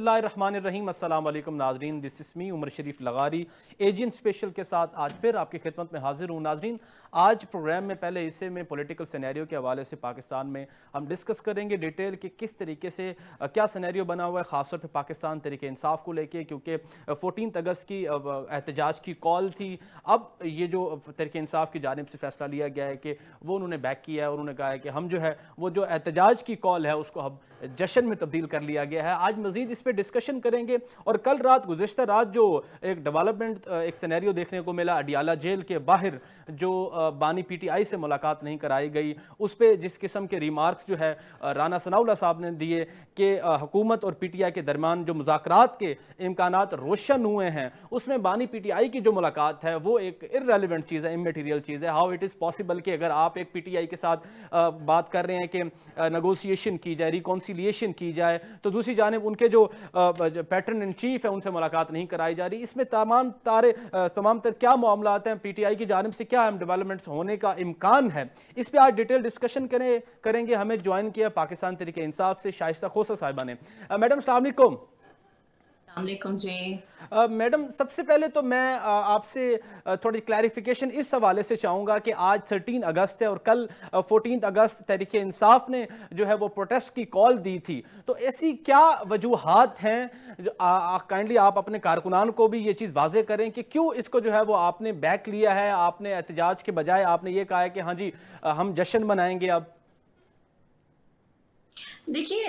बिस्मिल्लाहिर्रहमानिर्रहीम। अस्सलाम वालेकुम नाजरीन, this is me Umar Sharif लगारी एजियन स्पेशल के साथ आज फिर आपकी खिदमत में हाजिर हूँ। नाजरीन, आज प्रोग्राम में पहले हिस्से में पॉलिटिकल सिनेरियो के हवाले से पाकिस्तान में हम डिस्कस करेंगे डिटेल कि किस तरीके से क्या सिनेरियो बना हुआ है, ख़ासतौर पर पाकिस्तान तहरीक इंसाफ को लेके, क्योंकि 14 अगस्त की एहतजाज की कॉल थी। अब ये जो तहरीक इंसाफ की जानिब से फैसला लिया गया है कि वो उन्होंने बैक किया है और उन्होंने कहा है कि हम जो है वो जो एहतजाज की कॉल है उसको हम जश्न में तब्दील कर लिया गया है। आज मजीद इस पर डिस्कशन करेंगे। और कल रात गुज़िश्ता रात जो एक डेवलपमेंट एक सिनेरियो देखने को मिला अडियाला जेल के बाहर, जो बानी पीटीआई से मुलाकात नहीं कराई गई, उस पर जिस किस्म के रिमार्क्स जो है राना सनाउल्लाह साहब ने दिए कि हुकूमत और पीटीआई के दरमियान जो मुज़ाकरात के इम्कानात रोशन हुए हैं, उसमें बानी पीटीआई की जो मुलाकात है वो एक इर्रेलेवेंट चीज़ है, इमेटीरियल चीज़ है। हाउ इट इज़ पॉसिबल कि अगर आप एक पीटीआई के साथ बात कर रहे हैं कि नेगोशिएशन की जाए, रिकॉन्सिलिएशन की जाए, तो दूसरी जानिब उनके जो पैटर्न इन चीफ है उनसे मुलाकात नहीं कराई जा रही। इसमें तमाम तर क्या मामलात हैं, पीटीआई की जानिब से क्या डेवलपमेंट्स होने का इम्कान है, इस पर आज डिटेल डिस्कशन करेंगे। हमें ज्वाइन किया पाकिस्तान तहरीक इंसाफ से शाइस्ता खोसा साहिबा ने। मैडम अस्सलाम वालेकुम। जी मैडम, सबसे पहले तो मैं आपसे थोड़ी क्लैरिफिकेशन इस हवाले से चाहूँगा कि आज 13 अगस्त है और कल 14 अगस्त तहरीक इंसाफ ने जो है वो प्रोटेस्ट की कॉल दी थी, तो ऐसी क्या वजूहात हैं जो काइंडली आप अपने कारकुनान को भी ये चीज़ वाज़े करें कि क्यों इसको जो है वो आपने बैक लिया है, आपने एहतजाज के बजाय आपने ये कहा है कि हाँ जी हम जश्न मनाएंगे। अब देखिए,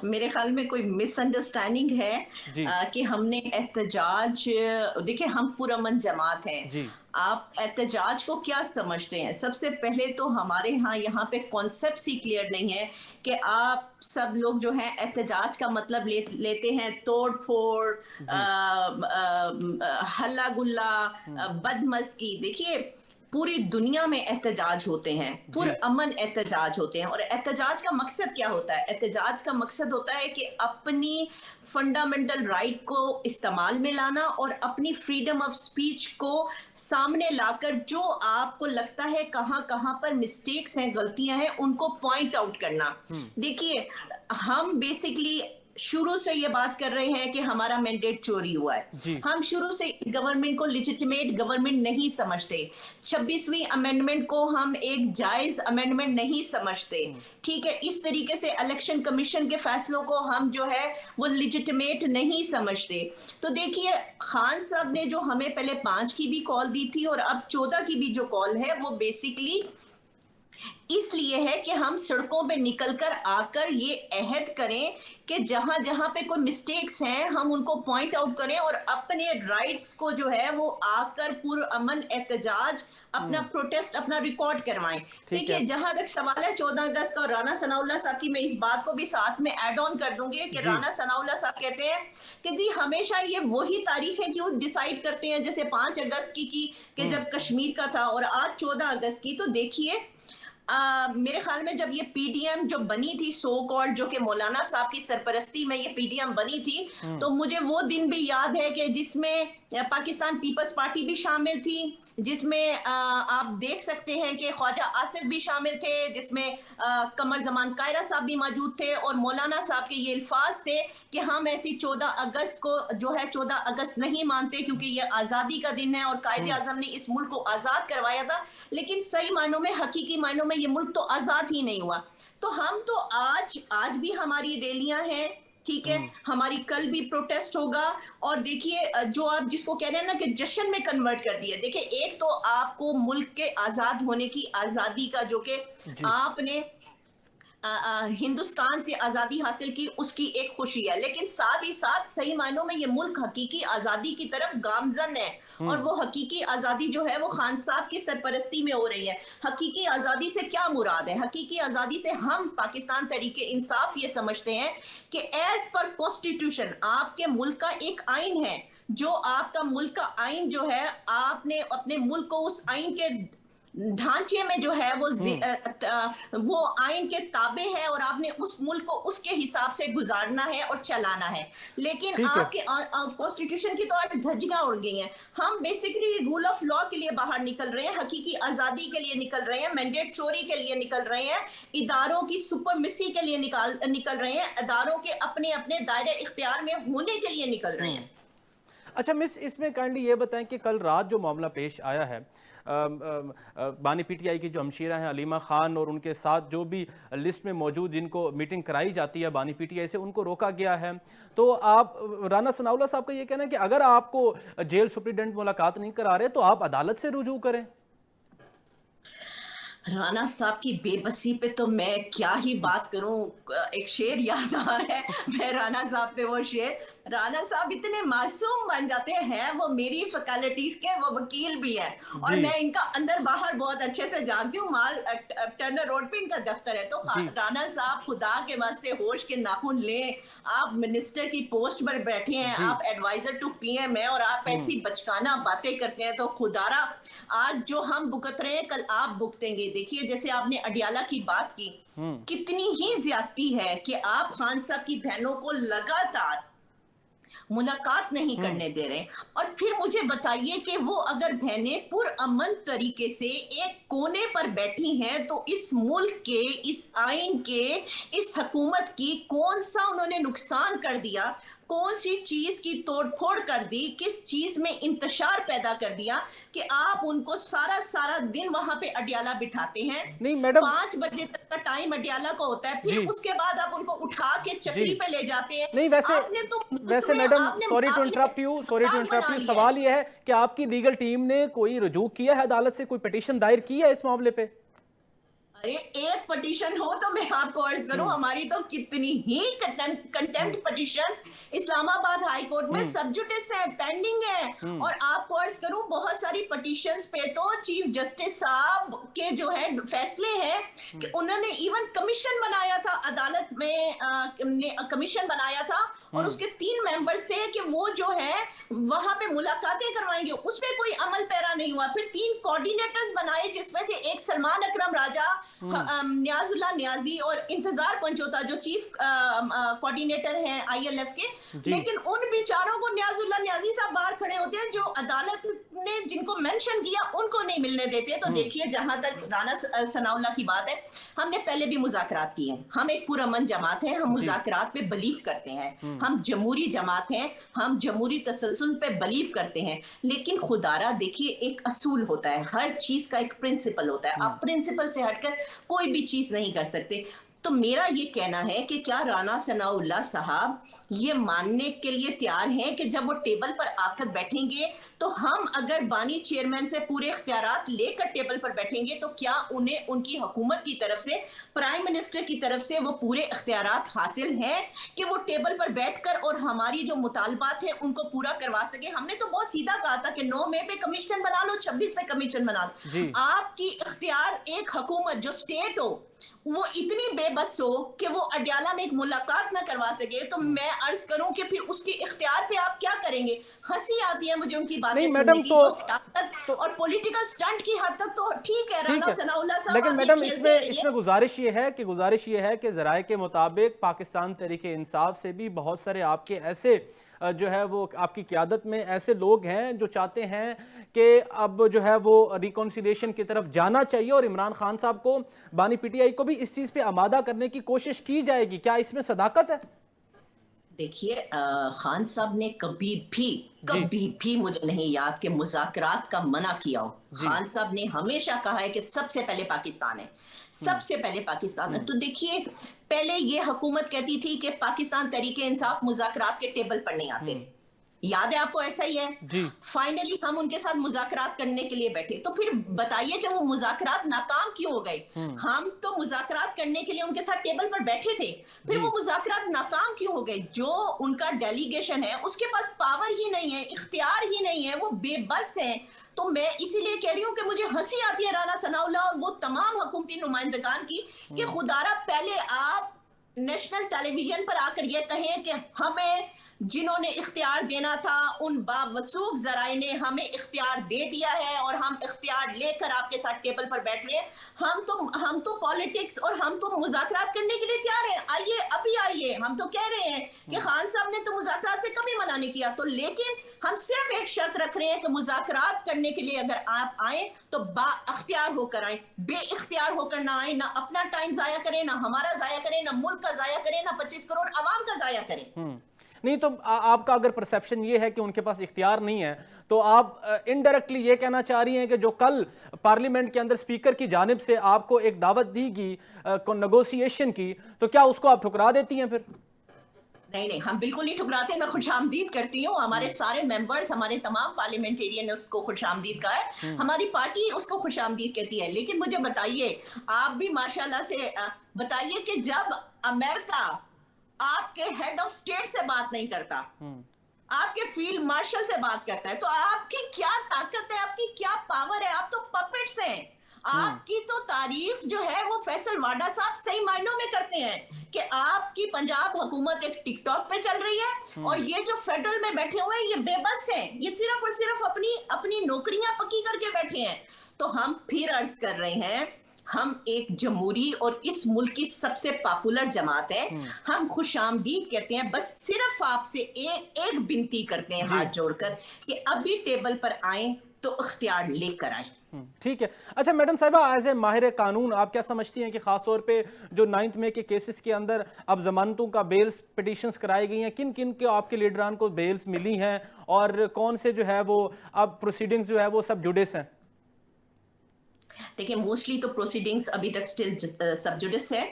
मेरे ख्याल में कोई मिसअंडरस्टैंडिंग है जी कि हमने एहतजाज, देखिए हम पुरअमन जमात हैं। जी आप एहतजाज को क्या समझते हैं? सबसे पहले तो हमारे यहाँ पे कॉन्सेप्ट ही क्लियर नहीं है कि आप सब लोग जो हैं एहतजाज का मतलब लेते हैं तोड़ फोड़, जी हल्ला गुल्ला, बदमज़गी। देखिए, पूरी दुनिया में एहतजाज होते हैं, जी पुरअमन एहतजाज होते हैं। और एहतजाज का मकसद क्या होता है? एहतजाज का मकसद होता है कि अपनी फंडामेंटल राइट को इस्तेमाल में लाना और अपनी फ्रीडम ऑफ स्पीच को सामने लाकर जो आपको लगता है कहाँ कहाँ पर मिस्टेक्स हैं, गलतियां हैं, उनको पॉइंट आउट करना। देखिए, हम बेसिकली शुरू से ये बात कर रहे हैं कि हमारा मैंडेट चोरी हुआ है। जी हम शुरू से इस गवर्नमेंट को लेजिटिमेट गवर्नमेंट नहीं समझते। 26वीं अमेंडमेंट को हम एक जायज अमेंडमेंट नहीं समझते। ठीक है, इस तरीके से इलेक्शन कमीशन के फैसलों को हम जो है वो लेजिटिमेट नहीं समझते। तो देखिए, खान साहब ने जो हमें पहले 5 की भी कॉल दी थी और अब 14 की भी जो कॉल है, वो बेसिकली इसलिए है कि हम सड़कों पे निकलकर आकर ये अहद करें कि जहां जहां पे कोई मिस्टेक्स हैं हम उनको पॉइंट आउट करें और अपने राइट्स को जो है वो आकर पुरअमन एहतजाज, अपना प्रोटेस्ट, अपना रिकॉर्ड करवाएं। ठीक देखिए, है। जहां तक सवाल है 14 अगस्त का और राना सनाउल्लाह साहब की, मैं इस बात को भी साथ में ऐड ऑन कर दूंगी कि जी राना सनाउल्लाह साहब कहते हैं कि जी हमेशा ये वही तारीख है क्यों डिसाइड करते हैं, जैसे 5 अगस्त की कि जब कश्मीर का था और आज 14 अगस्त की। तो देखिए, मेरे ख्याल में जब ये पीडीएम जो बनी थी, सो कॉल्ड, जो कि मौलाना साहब की सरपरस्ती में ये पीडीएम बनी थी, तो मुझे वो दिन भी याद है कि जिसमें पाकिस्तान पीपल्स पार्टी भी शामिल थी, जिसमें आप देख सकते हैं कि ख्वाजा आसिफ भी शामिल थे, जिसमें कमर जमान कायरा साहब भी मौजूद थे और मौलाना साहब के ये अल्फाज थे कि हम ऐसी 14 अगस्त को जो है 14 अगस्त नहीं मानते क्योंकि ये आज़ादी का दिन है और कायदे आज़म ने इस मुल्क को आज़ाद करवाया था। लेकिन सही मायनों में, हकीकी मायनों में ये मुल्क तो आज़ाद ही नहीं हुआ। तो हम तो आज भी हमारी रैलियां हैं, ठीक है, हमारी कल भी प्रोटेस्ट होगा। और देखिए, जो आप जिसको कह रहे हैं ना कि जश्न में कन्वर्ट कर दिया, देखिए एक तो आपको मुल्क के आज़ाद होने की, आज़ादी का, जो कि जी आपने हिंदुस्तान से आज़ादी हासिल की, उसकी एक खुशी है। लेकिन साथ ही साथ सही मायनों में ये मुल्क हकीकी आज़ादी की तरफ गामजन है। और वो हकीकी आज़ादी जो है वो खान साहब की सरपरस्ती में हो रही है। हकीकी आज़ादी से क्या मुराद है? हकीकी आज़ादी से हम पाकिस्तान तहरीक इंसाफ ये समझते हैं कि एज पर कॉन्स्टिट्यूशन आपके मुल्क का एक आइन है, जो आपका मुल्क का आइन जो है, आपने अपने मुल्क को उस आइन के ढांचे में जो है वो आइन के ताबे है और आपने उस मुल्क को उसके हिसाब से गुजारना है और चलाना है। लेकिन ठीक है। आपके कॉन्स्टिट्यूशन की तो आज धज्जियां उड़ गई हैं। हम बेसिकली रूल ऑफ लॉ के लिए बाहर निकल रहे हैं, हकीकी आजादी के लिए निकल रहे हैं, मैंडेट चोरी के लिए निकल रहे हैं, इदारों की सुपरमिसी के लिए निकल रहे हैं, इदारों के अपने अपने दायरे इख्तियार में होने के लिए निकल रहे हैं। अच्छा मिस, इसमें काइंडली ये बताएं कि कल रात जो मामला पेश आया है, बानी पीटीआई की जो हमशीरा हैं अलीमा खान और उनके साथ जो भी लिस्ट में मौजूद जिनको मीटिंग कराई जाती है बानी पीटीआई से, उनको रोका गया है। तो आप, राना सनाउल्लाह साहब का ये कहना है कि अगर आपको जेल सुप्रीडेंट मुलाकात नहीं करा रहे तो आप अदालत से रुजू करें। राना साहब की बेबसी पे तो मैं क्या ही बात करूं। एक शेर याद आ रहा है, मैं राना साहब पे वो शेर, राना साहब इतने मासूम बन जाते हैं, वो मेरी फैकल्टीज के वो वकील भी हैं और मैं इनका अंदर बाहर बहुत अच्छे से जानती हूँ। माल टर्नर रोड पे इनका दफ्तर है। तो राना साहब खुदा के वास्ते होश के नाखून लें। आप मिनिस्टर की पोस्ट पर बैठे हैं, आप एडवाइजर टू पीएम है और आप ऐसी बचकाना बातें करते हैं। तो खुदारा आज जो हम भुगत रहे हैं कल आप भुगतेंगे। देखिए जैसे आपने अडियाला की बात की, कितनी ही ज्यादती है कि आप खान साहब की बहनों को लगातार मुलाकात नहीं करने दे रहे। और फिर मुझे बताइए कि वो अगर बहनें पुरअमन तरीके से एक कोने पर बैठी हैं तो इस मुल्क के, इस आइन के, इस हुकूमत की कौन सा उन्होंने नुकसान कर दिया, कौन सी चीज की तोड़फोड़ कर दी, किस चीज में इंतशार पैदा कर दिया कि आप उनको सारा सारा दिन वहां पे अडियाला बिठाते हैं। नहीं मैडम, 5 बजे तक का टाइम अडियाला को होता है, फिर उसके बाद आप उनको उठा के चक्री पे ले जाते हैं। नहीं वैसे madam, sorry to interrupt you, सवाल ये है कि आपकी लीगल टीम ने कोई रुजू किया है अदालत से, कोई पिटीशन दायर की है इस मामले पे? अरे एक पिटीशन हो तो मैं आपको अर्ज करूं, हमारी तो कितनी ही contempt petitions Islamabad high court में सबजुडिस है, पेंडिंग है। और आपको अर्ज करूं बहुत सारी पिटीशंस पे तो चीफ जस्टिस साहब के जो है फैसले हैं कि उन्होंने इवन कमीशन बनाया था, अदालत में कमीशन बनाया था और उसके 3 मेंबर्स थे कि वो जो है वहां पे मुलाकातें करवाएंगे, उसमें कोई अमल पैरा नहीं हुआ। फिर 3 कोऑर्डिनेटर्स बनाए जिसमें से एक सलमान अकरम राजा, न्याजुल्लाह न्याजी और इंतजार पंचोता जो चीफ कोऑर्डिनेटर हैं आईएलएफ के। लेकिन उन बेचारों को न्याजुल्लाह न्याजी साहब बाहर खड़े होते हैं, जो अदालत ने जिनको मेंशन किया उनको नहीं मिलने देते। तो देखिए जहां तक राना सनाउल्लाह की बात है, हमने पहले भी मुज़ाकरात किए हैं, हम एक पुरअमन जमात है, हम मुज़ाकरात पे बिलीव करते हैं, हम जमहूरी जमात हैं, हम जमहूरी तसलसल पे बिलीव करते हैं। लेकिन खुदारा देखिए एक असूल होता है, हर चीज का एक प्रिंसिपल होता है, आप प्रिंसिपल से हटकर कोई भी चीज नहीं कर सकते। तो मेरा ये कहना है कि क्या राना सनाउल्लाह साहब ये मानने के लिए तैयार हैं कि जब वो टेबल पर आकर बैठेंगे तो हम अगर बानी चेयरमैन से पूरे इख्तियारात लेकर टेबल पर बैठेंगे तो क्या उन्हें उनकी हुकूमत की तरफ से, प्राइम मिनिस्टर की तरफ से वो पूरे इख्तियारात हासिल हैं कि वो टेबल पर बैठकर और हमारी जो मुतालबात हैं उनको पूरा करवा सके? हमने तो बहुत सीधा कहा था कि 9 मई पे कमीशन बना लो, 26 पे कमीशन बना लो। आपकी इख्तियार एक हुकूमत जो स्टेट हो वो इतनी बेबस हो कि वो अडियाला में एक मुलाकात ना करवा सके, तो मैं अर्ज करूं कि फिर उसके इख्तियार पे आप क्या करेंगे? हंसी आती है मुझे उनकी बातें सुनने की। तो और पॉलिटिकल स्टंट की हद तक तो ठीक है राना सनाउल्लाह साहब, लेकिन मैडम इसमें गुजारिश ये है कि ज़राए के मुताबिक पाकिस्तान तहरीक इंसाफ से भी बहुत सारे आपके ऐसे जो है वो आपकी क़यादत में ऐसे लोग हैं जो चाहते हैं कि अब जो है वो रिकॉन्सिलिएशन की तरफ जाना चाहिए और इमरान खान साहब को, बानी पीटीआई को भी इस चीज़ पे आमादा करने की कोशिश की जाएगी। क्या इसमें सदाकत है? देखिए खान साहब ने कभी भी मुझे नहीं याद कि मुज़ाकरात का मना किया हो। खान साहब ने हमेशा कहा है कि सबसे पहले पाकिस्तान है, सबसे पहले पाकिस्तान है। तो देखिए पहले ये हुकूमत कहती थी कि पाकिस्तान तहरीक इंसाफ मुज़ाकरात के टेबल पर नहीं आते, याद है आपको? ऐसा ही है। फाइनली हम उनके साथ मुज़ाकरात करने के लिए बैठे, तो फिर बताइए कि वो मुज़ाकरात नाकाम क्यों हो गए? हम तो मुज़ाकरात करने के लिए उनके साथ टेबल पर बैठे थे, फिर वो मुज़ाकरात नाकाम क्यों हो गए? जो उनका डेलीगेशन है उसके पास पावर ही नहीं है, इख्तियार ही नहीं है, वो बेबस है। तो मैं इसीलिए कह रही हूँ कि मुझे हंसी आती है राना सनाउल्लाह और वो तमाम हुकूमती नुमाइंदगान की कि खुदारा पहले आप नेशनल टेलीविजन पर आकर ये कहें कि हमें جنہوں نے اختیار دینا تھا ان باوثوق ذرائع نے ہمیں اختیار دے دیا ہے اور ہم اختیار لے کر آپ کے ساتھ ٹیبل پر بیٹھ رہے ہیں. ہم تو پالیٹکس اور ہم تو مذاکرات کرنے کے لیے تیار ہیں. آئیے ابھی آئیے. ہم تو کہہ رہے ہیں کہ خان صاحب نے تو مذاکرات سے کبھی منع نہیں کیا, تو لیکن ہم صرف ایک شرط رکھ رہے ہیں کہ مذاکرات کرنے کے لیے اگر آپ آئیں تو با اختیار ہو کر آئیں, بے اختیار ہو کر نہ آئیں, نہ اپنا ٹائم ضائع کریں, نہ ہمارا ضائع کریں, نہ ملک کا ضائع کریں, نہ 25 کروڑ عوام کا ضائع کریں. نہیں تو آپ کا اگر پرسیپشن یہ ہے کہ ان کے پاس اختیار نہیں ہے تو آپ انڈائریکٹلی یہ کہنا چاہ رہی ہیں کہ جو کل پارلیمنٹ کے اندر اسپیکر کی جانب سے آپ کو ایک دعوت دی گئی نیگوسیشن کی, تو کیا اس کو آپ ٹھکرا دیتی ہیں پھر؟ نہیں, ہم بالکل نہیں ٹھکراتے. میں خوش آمدید کرتی ہوں. ہمارے سارے ممبرز, ہمارے تمام پارلیمنٹیرین نے اس کو خوش آمدید کہا ہے, ہماری پارٹی اس کو خوش آمدید کہتی ہے. لیکن مجھے بتائیے, آپ بھی ماشاءاللہ سے بتائیے کہ جب امریکہ آپ کے ہیڈ آف اسٹیٹ سے بات نہیں کرتا, آپ کے فیلڈ مارشل سے بات کرتا ہے, تو آپ کی کیا طاقت ہے, آپ کی کیا پاور ہے؟ آپ تو پپٹس ہیں. آپ کی تو تعریف جو ہے وہ فیصل واڈا صاحب صحیح معنوں میں کرتے ہیں کہ آپ کی پنجاب حکومت ایک ٹک ٹاک پہ چل رہی ہے اور یہ جو فیڈرل میں بیٹھے ہوئے ہیں یہ بے بس ہیں, یہ صرف اور صرف اپنی نوکریاں پکی کر کے بیٹھے ہیں. تو ہم پھر عرض کر رہے ہیں, ہم ایک جمہوری اور اس ملک کی سب سے پاپولر جماعت ہے, ہم خوش آمدید کہتے ہیں. بس صرف آپ سے ایک بنتی کرتے ہیں ہاتھ جوڑ کر کہ ابھی ٹیبل پر آئیں تو اختیار لے کر آئیں. ٹھیک ہے. اچھا میڈم صاحبہ, ایز اے ماہر قانون آپ کیا سمجھتی ہیں کہ خاص طور پہ جو 9 مئی کے کیسز کے اندر اب ضمانتوں کا بیلز پٹیشنز کرائی گئی ہیں, کن کن کے آپ کے لیڈران کو بیلز ملی ہیں اور کون سے جو ہے وہ اب پروسیڈنگز جو ہے وہ سب جوڈس ہیں؟ دیکھیں موسٹلی تو پروسیڈنگز ابھی تک سٹل سب جوڈس ہے.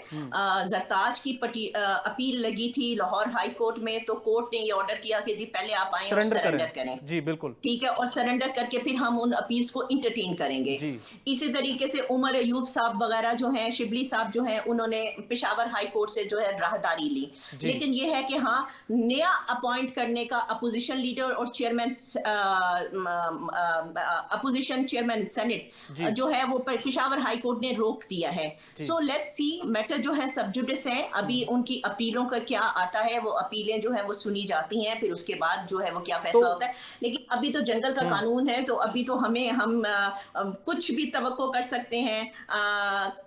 زرتاج کی اپیل لگی تھی لاہور ہائی کورٹ میں, تو کورٹ نے یہ آرڈر کیا کہ جی پہلے آپ آئیں اور سرنڈر کریں. جی بالکل ٹھیک ہے, اور سرنڈر کر کے پھر ہم ان اپیلز کو انٹرٹین کریں گے. اسی طریقے سے عمر ایوب صاحب وغیرہ جو ہیں, شبلی صاحب جو ہیں, انہوں نے پشاور ہائی کورٹ سے جو ہے راہداری لی. لیکن یہ ہے کہ ہاں نیا اپوائنٹ کرنے کا اپوزیشن لیڈر اور چیئرمین اپوزیشن چیئرمین سینٹ جو ہے وہ پشاور ہائی کورٹ نے روک دیا ہے. سو لیٹس سی, میٹر جو ہے سب جوڈس ہیں, ابھی ان کی اپیلوں کا کیا آتا ہے, وہ اپیلیں جو ہیں وہ سنی جاتی ہیں, پھر اس کے بعد جو ہے وہ کیا فیصلہ ہوتا ہے. لیکن ابھی تو جنگل کا قانون ہے, تو ابھی تو ہم کچھ بھی توقع کر سکتے ہیں.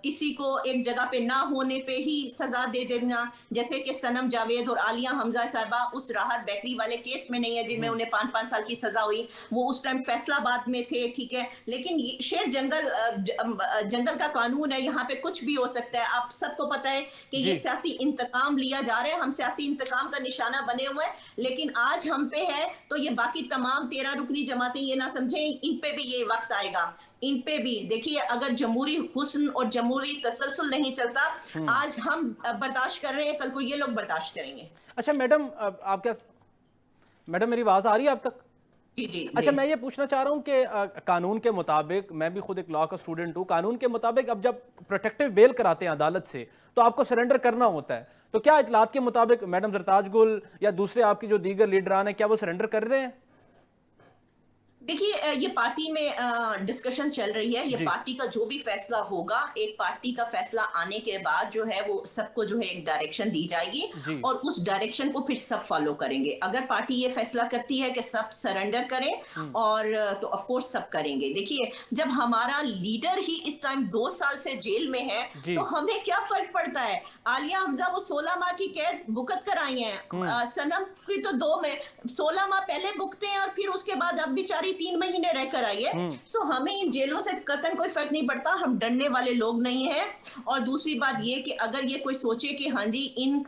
کسی کو ایک جگہ پہ نہ ہونے پہ ہی سزا دے دینا, جیسے کہ صنم جاوید اور عالیہ حمزہ صاحبہ اس راحت بیکری والے کیس میں نہیں ہے جن میں انہیں 5 سال کی سزا ہوئی, وہ اس ٹائم فیصلہ آباد میں تھے. ٹھیک ہے, لیکن شیر جنگل کا قانون ہے, یہاں پہ کچھ بھی ہو سکتا ہے. آپ سب کو پتہ ہے کہ یہ سیاسی انتقام لیا جا رہا ہے, ہم سیاسی انتقام کا نشانہ بنے ہوئے ہیں. لیکن آج ہم پہ ہے تو یہ باقی تمام 13 رکنی جماعتیں یہ نہ سمجھیں ان پہ بھی یہ وقت آئے گا. ان پہ بھی دیکھیے, اگر جمہوری حسن اور جمہوری تسلسل نہیں چلتا, آج ہم برداشت کر رہے ہیں, کل کو یہ لوگ برداشت کریں گے. اچھا میڈم, آپ کیا میڈم میری آواز آ رہی ہے آپ تک؟ جی. اچھا میں یہ پوچھنا چاہ رہا ہوں کہ قانون کے مطابق, میں بھی خود ایک لاء کا اسٹوڈنٹ ہوں, قانون کے مطابق اب جب پروٹیکٹیو بیل کراتے ہیں عدالت سے تو آپ کو سرنڈر کرنا ہوتا ہے. تو کیا اطلاعات کے مطابق میڈم زرتاج گل یا دوسرے آپ کی جو دیگر لیڈران ہیں, کیا وہ سرنڈر کر رہے ہیں؟ دیکھیے یہ پارٹی میں ڈسکشن چل رہی ہے. یہ پارٹی کا جو بھی فیصلہ ہوگا, ایک پارٹی کا فیصلہ آنے کے بعد جو ہے وہ سب کو جو ہے ایک ڈائریکشن دی جائے گی اور اس ڈائریکشن کو پھر سب فالو کریں گے. اگر پارٹی یہ فیصلہ کرتی ہے کہ سب سرنڈر کریں اور تو آف کورس سب کریں گے. دیکھیے جب ہمارا لیڈر ہی اس ٹائم 2 سال سے جیل میں ہے تو ہمیں کیا فرق پڑتا ہے. عالیہ حمزہ وہ 16 ماہ کی قید بھگت کر آئی ہیں, صنم کی تو 2 میں 16 ماہ پہلے بھگتے ہیں اور پھر اس کے بعد اب بیچاری 3 مہینے رہ کر آئی ہے. سو ہمیں ان جیلوں سے قطعاً کوئی فرق نہیں پڑتا, ہم ڈرنے والے لوگ نہیں ہیں. اور دوسری بات یہ کہ اگر یہ کوئی سوچے کہ ہاں جی ان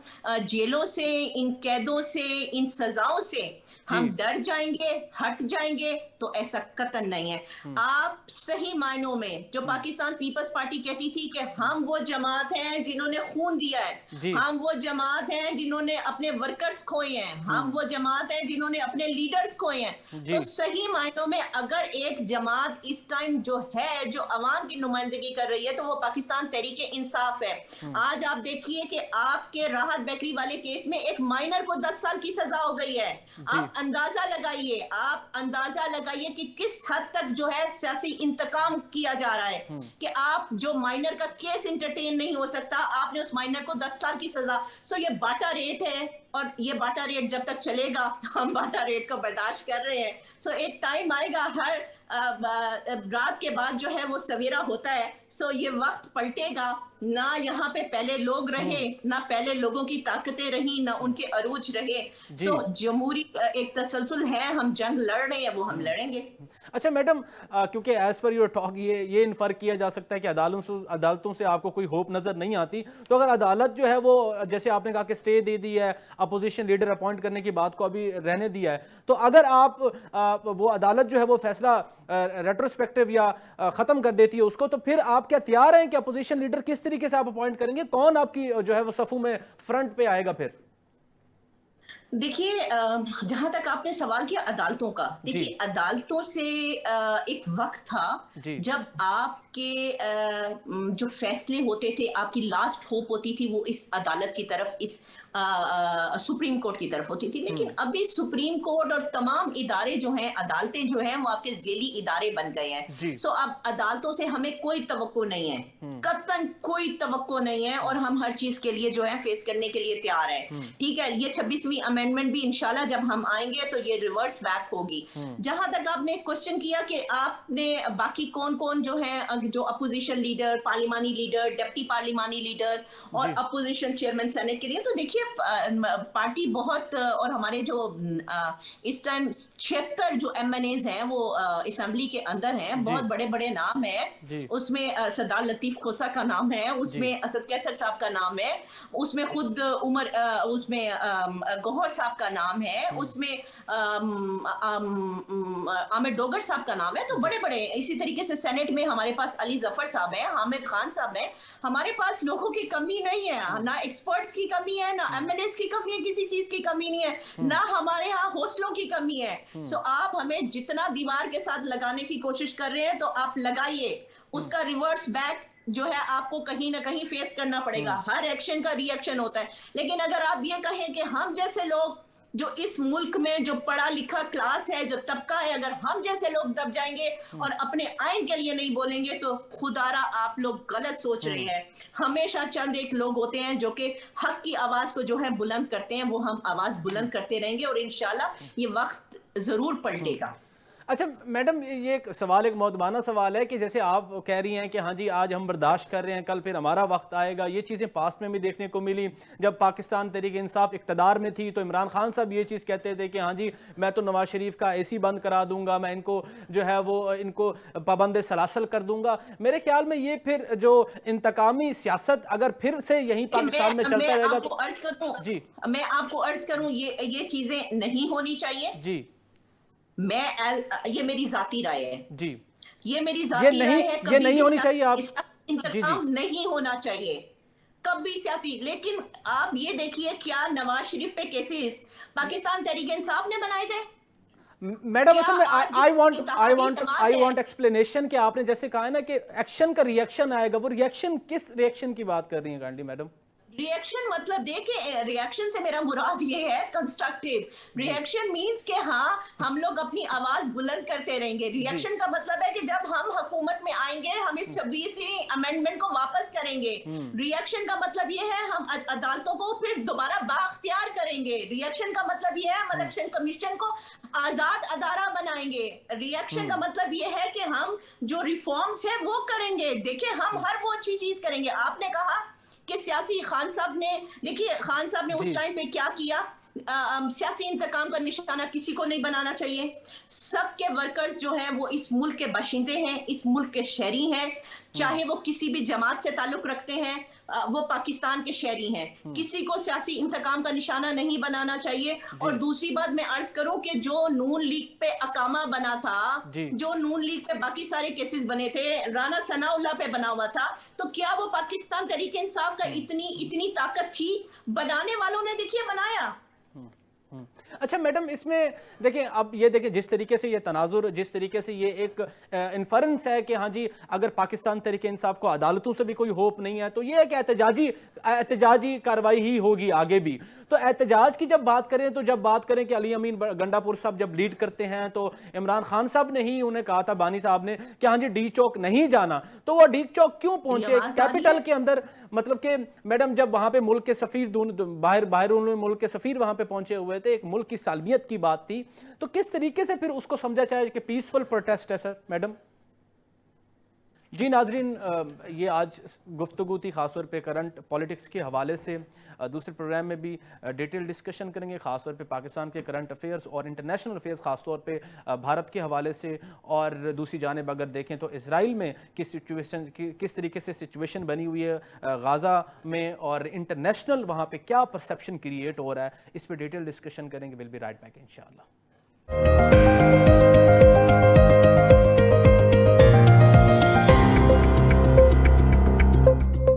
جیلوں سے, ان قیدوں سے, ان سزاؤں سے ہم ڈر جائیں گے, ہٹ جائیں گے, تو ایسا قطعاً نہیں ہے. آپ صحیح معنوں میں جو پاکستان پیپلز پارٹی کہتی تھی کہ ہم وہ جماعت ہیں جنہوں نے خون دیا ہے, ہم وہ جماعت ہیں جنہوں نے اپنے ورکرز کھوئے ہیں, ہم وہ جماعت ہیں جنہوں نے اپنے لیڈرز کھوئے ہیں. تو صحیح معنوں میں اگر ایک جماعت اس ٹائم جو ہے جو عوام کی نمائندگی کر رہی ہے تو وہ پاکستان تحریک انصاف ہے. آج آپ دیکھیے کہ آپ کے راحت بیکری والے کیس میں ایک مائنر کو 10 سال کی سزا ہو گئی ہے. آپ اندازہ لگائیے کہ کس حد تک جو ہے سیاسی انتقام کیا جا رہا ہے کہ آپ جو مائنر کا کیس انٹرٹین نہیں ہو سکتا, آپ نے اس مائنر کو 10 سال کی سزا. سو یہ باٹا ریٹ ہے और ये बाटा रेट जब तक चलेगा हम बाटा रेट को बर्दाश्त कर रहे हैं। सो एक टाइम आएगा, हर रात के बाद जो है वो सवेरा होता है। सो ये वक्त पलटेगा, ना यहाँ पे पहले लोग रहे, ना पहले लोगों की ताकतें रही, ना उनके अरूज रहे। सो जमहूरी एक तसलसल है, हम जंग लड़ रहे हैं, वो हम लड़ेंगे। अच्छा मैडम, क्योंकि एज पर योर टॉक ये इन्फर किया जा सकता है कि अदालतों से आपको कोई होप नजर नहीं आती, तो अगर अदालत जो है वो जैसे आपने कहा कि स्टे दे दी है, अपोजिशन लीडर अपॉइंट करने की बात को अभी रहने दिया है, तो अगर आप वो अदालत जो है वो फैसला रेट्रोस्पेक्टिव या खत्म कर देती है उसको, तो फिर आप क्या तैयार हैं कि अपोजिशन लीडर किस तरीके से आप अपॉइंट करेंगे? कौन आपकी जो है वो सफू में फ्रंट पे आएगा फिर? देखिए, जहां तक आपने सवाल किया अदालतों का, देखिए अदालतों से एक वक्त था जब आपके जो फैसले होते थे, आपकी लास्ट होप होती थी वो इस अदालत की तरफ, इस सुप्रीम कोर्ट की तरफ होती थी। लेकिन अभी सुप्रीम कोर्ट और तमाम इदारे जो हैं, अदालतें जो हैं, वो आपके ज़ेली इदारे बन गए हैं। सो अब अदालतों से हमें कोई तवक्को नहीं है, कतई कोई तवक्को नहीं है, और हम हर चीज के लिए जो है फेस करने के लिए तैयार हैं। ठीक है, ये 26वीं अमेंडमेंट भी इंशाल्लाह जब हम आएंगे तो ये रिवर्स बैक होगी। जहां तक आपने क्वेश्चन किया कि आपने बाकी कौन कौन जो है, जो अपोजिशन लीडर, पार्लिमानी लीडर, डिप्टी पार्लिमानी लीडर और अपोजिशन चेयरमैन सेनेट के लिए, तो देखिए पार्टी बहुत, और हमारे जो इस टाइम 76 जो MNAs हैं वो असेंबली के अंदर हैं, बहुत बड़े बड़े नाम हैं। उसमें सरदार लतीफ खोसा का नाम है, उसमें असद कैसर साहब का नाम है, उसमें खुद उसमें गौहर साहब का नाम है, उसमें आमिर डोगर साहब का नाम है। तो बड़े बड़े, इसी तरीके से सेनेट में हमारे पास अली जफर साहब है, हामिद खान साहब है। हमारे पास लोगों की कमी नहीं है, ना एक्सपर्ट्स की कमी है, ना MNAs की कमी है, किसी चीज की कमी नहीं है, ना हमारे यहाँ हौसलों की कमी है। सो आप हमें जितना दीवार के साथ लगाने की कोशिश कर रहे हैं तो आप लगाइए, उसका रिवर्स बैक जो है आपको कहीं ना कहीं फेस करना पड़ेगा। हर एक्शन का रिएक्शन होता है। लेकिन अगर आप ये कहें कि हम जैसे लोग जो इस मुल्क में जो पढ़ा लिखा क्लास है, जो तबका है, अगर हम जैसे लोग दब जाएंगे और अपने आइन के लिए नहीं बोलेंगे तो खुदारा आप लोग गलत सोच रहे हैं। हमेशा चंद एक लोग होते हैं जो कि हक की आवाज को जो है बुलंद करते हैं, वो हम आवाज बुलंद करते रहेंगे और इंशाल्लाह ये वक्त जरूर पलटेगा। अच्छा मैडम, ये एक मौदमाना सवाल है कि जैसे आप कह रही हैं कि हाँ जी आज हम बर्दाश्त कर रहे हैं, कल फिर हमारा वक्त आएगा। ये चीज़ें पास्ट में भी देखने को मिली। जब पाकिस्तान तहरीक इंसाफ इक़्तिदार में थी तो इमरान खान साहब ये चीज़ कहते थे कि हाँ जी मैं तो नवाज शरीफ का AC बंद करा दूंगा, मैं इनको जो है वो इनको पाबंद सलासल कर दूंगा। मेरे ख्याल में ये फिर जो इंतकामी सियासत अगर फिर से यहीं पाकिस्तान में चलता रहेगा तो जी मैं आपको अर्ज करूँ ये चीज़ें नहीं होनी चाहिए जी। ये मेरी जाती राय है जी, ये मेरी जाती राय है। ये नहीं होनी चाहिए, आप इंतकाम नहीं होना चाहिए कभी सियासी। लेकिन आप ये देखिए क्या नवाज शरीफ पे केसेस पाकिस्तान तहरीक इंसाफ ने बनाए थे। मैडम असल में आई वांट एक्सप्लेनेशन कि आपने जैसे कहा है ना कि एक्शन का रिएक्शन आएगा, वो रिएक्शन किस रिएक्शन की बात कर रही हैं काइंडली मैडम? रिएक्शन मतलब देखिए, रिएक्शन से मेरा मुराद ये है कंस्ट्रक्टिव रिएक्शन मींस कि हाँ हम लोग अपनी आवाज बुलंद करते रहेंगे। रिएक्शन का मतलब है कि जब हम हुकूमत में आएंगे हम इस 26वीं अमेंडमेंट को वापस करेंगे। रिएक्शन का मतलब ये है हम अदालतों को फिर दोबारा बाख्तियार करेंगे। रिएक्शन का मतलब ये है हम इलेक्शन कमीशन को आजाद अदारा बनाएंगे। रिएक्शन का मतलब ये है कि हम जो रिफॉर्म्स है वो करेंगे। देखिए हम हर वो अच्छी चीज करेंगे। आपने कहा कि सियासी खान साहब ने, देखिए खान साहब ने उस टाइम पे क्या किया, सियासी इंतकाम का निशाना किसी को नहीं बनाना चाहिए। सबके वर्कर्स जो हैं वो इस मुल्क के बाशिंदे हैं, इस मुल्क के शहरी हैं, चाहे वो किसी भी जमात से ताल्लुक रखते हैं, वो पाकिस्तान के शहरी हैं। किसी को सियासी इंतकाम का निशाना नहीं बनाना चाहिए। और दूसरी बात मैं अर्ज करूं कि जो नून लीग पे अकामा बना था, जो नून लीग पे बाकी सारे केसेस बने थे, राना सनाउल्लाह पे बना हुआ था, तो क्या वो पाकिस्तान तहरीक इंसाफ का इतनी ताकत थी? बनाने वालों ने देखिए बनाया, अच्छा मैडम, इसमें देखें, अब ये देखें जिस तरीके से ये तनाजुर, जिस तरीके से ये एक इन्फरेंस है कि हाँ जी अगर पाकिस्तान तरीके इंसाफ को अदालतों से भी कोई होप नहीं है तो ये एक एहतजाजी कार्रवाई ही होगी आगे भी। तो एहतजाज की जब बात करें तो जब बात करें कि अली अमीन गंडापुर साहब जब लीड करते हैं तो इमरान खान साहब ने ही उन्हें कहा था, बानी साहब ने, कि हाँ जी डी चौक नहीं जाना, तो वो डी चौक क्यों पहुंचे कैपिटल के अंदर? मतलब कि मैडम जब वहां पे मुल्क के सफीर बाहर मुल्क के सफीर वहां पे पहुंचे हुए थे, एक मुल्क की सालमियत की बात थी, तो किस तरीके से फिर उसको समझा जाए कि पीसफुल प्रोटेस्ट है सर मैडम? जी नाजरीन, ये आज गुफ्तगू थी खासतौर पे करंट पॉलिटिक्स के हवाले से। दूसरे प्रोग्राम में भी डिटेल डिस्कशन करेंगे खासतौर पे पाकिस्तान के करंट अफेयर्स और इंटरनेशनल अफेयर्स खासतौर पे भारत के हवाले से। और दूसरी जानिब अगर देखें तो इजराइल में किस तरीके से सिचुएशन बनी हुई है गाज़ा में, और इंटरनेशनल वहाँ पे क्या परसेप्शन क्रिएट हो रहा है, इस पर डिटेल डिस्कशन करेंगे। विल बी राइट बैक इंशाल्लाह।